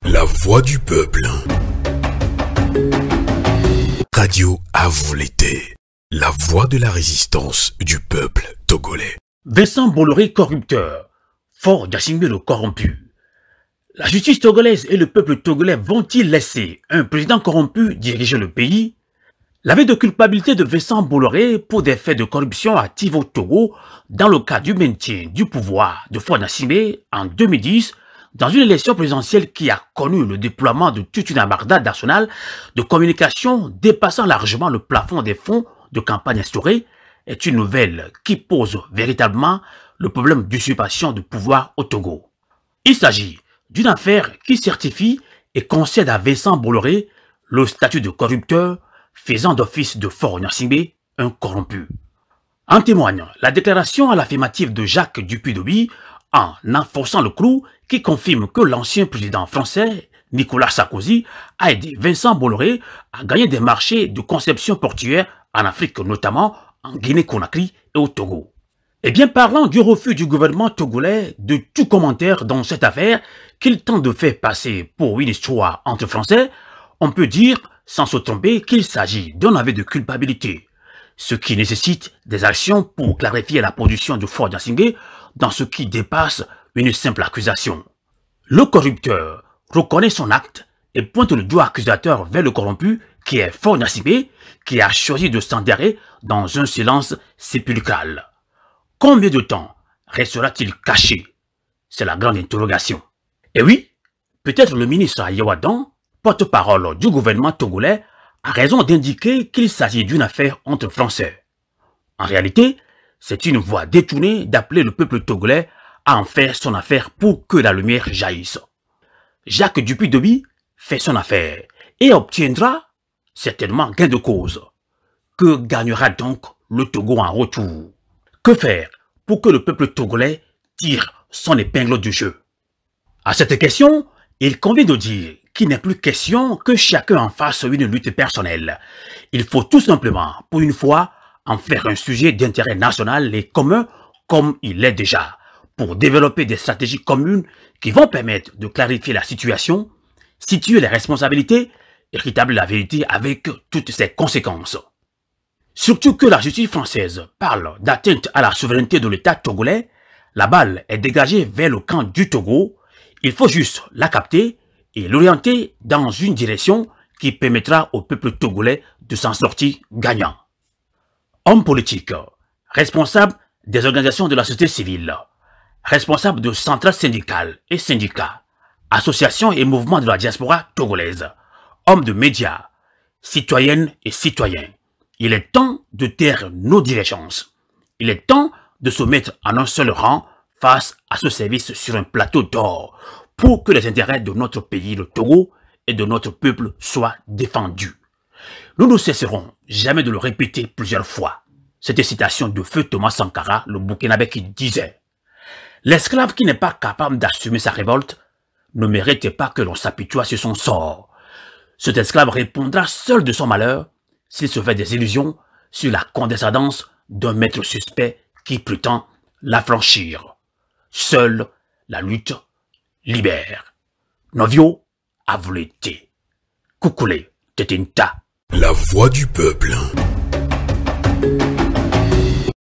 La voix du peuple. Radio à vous l'été. La voix de la résistance du peuple togolais. Vincent Bolloré corrupteur, Faure Gnassingbé le corrompu. La justice togolaise et le peuple togolais vont-ils laisser un président corrompu diriger le pays? L'aveu de culpabilité de Vincent Bolloré pour des faits de corruption active au Togo dans le cas du maintien du pouvoir de Faure Gnassingbé en 2010 dans une élection présidentielle qui a connu le déploiement de toute une armada nationale de communication dépassant largement le plafond des fonds de campagne instaurés, est une nouvelle qui pose véritablement le problème d'usurpation de pouvoir au Togo. Il s'agit d'une affaire qui certifie et concède à Vincent Bolloré le statut de corrupteur, faisant d'office de Faure Gnassingbé un corrompu. En témoigne la déclaration à l'affirmative de Jacques Dupuy-Doby en enfonçant le clou qui confirme que l'ancien président français Nicolas Sarkozy a aidé Vincent Bolloré à gagner des marchés de conception portuaire en Afrique, notamment en Guinée-Conakry et au Togo. Eh bien, parlant du refus du gouvernement togolais de tout commentaire dans cette affaire qu'il tente de faire passer pour une histoire entre Français, on peut dire, sans se tromper, qu'il s'agit d'un aveu de culpabilité, ce qui nécessite des actions pour clarifier la position de Faure Gnassingbé dans ce qui dépasse une simple accusation. Le corrupteur reconnaît son acte et pointe le doigt accusateur vers le corrompu qui est Faure Gnassingbé, qui a choisi de s'enterrer dans un silence sépulcral. Combien de temps restera-t-il caché? C'est la grande interrogation. Et oui, peut-être le ministre Ayawadan, porte-parole du gouvernement togolais, a raison d'indiquer qu'il s'agit d'une affaire entre Français. En réalité, c'est une voie détournée d'appeler le peuple togolais à en faire son affaire pour que la lumière jaillisse. Jacques Dupuy-Doby fait son affaire et obtiendra certainement gain de cause. Que gagnera donc le Togo en retour? Que faire pour que le peuple togolais tire son épingle du jeu? À cette question, il convient de dire qu'il n'est plus question que chacun en fasse une lutte personnelle. Il faut tout simplement, pour une fois, en faire un sujet d'intérêt national et commun comme il l'est déjà, pour développer des stratégies communes qui vont permettre de clarifier la situation, situer les responsabilités et rétablir la vérité avec toutes ses conséquences. Surtout que la justice française parle d'atteinte à la souveraineté de l'État togolais, la balle est dégagée vers le camp du Togo, il faut juste la capter et l'orienter dans une direction qui permettra au peuple togolais de s'en sortir gagnant. Hommes politiques, responsables des organisations de la société civile, responsables de centrales syndicales et syndicats, associations et mouvements de la diaspora togolaise, hommes de médias, citoyennes et citoyens, il est temps de taire nos divergences. Il est temps de se mettre en un seul rang face à ce service sur un plateau d'or pour que les intérêts de notre pays, le Togo, et de notre peuple soient défendus. Nous ne cesserons jamais de le répéter plusieurs fois. C'était citation de feu Thomas Sankara, le Burkinabé, qui disait « L'esclave qui n'est pas capable d'assumer sa révolte ne mérite pas que l'on s'apitoie sur son sort. Cet esclave répondra seul de son malheur s'il se fait des illusions sur la condescendance d'un maître suspect qui prétend l'affranchir. Seule la lutte libère. Novio avulete. Kukule tetinta. La voix du peuple.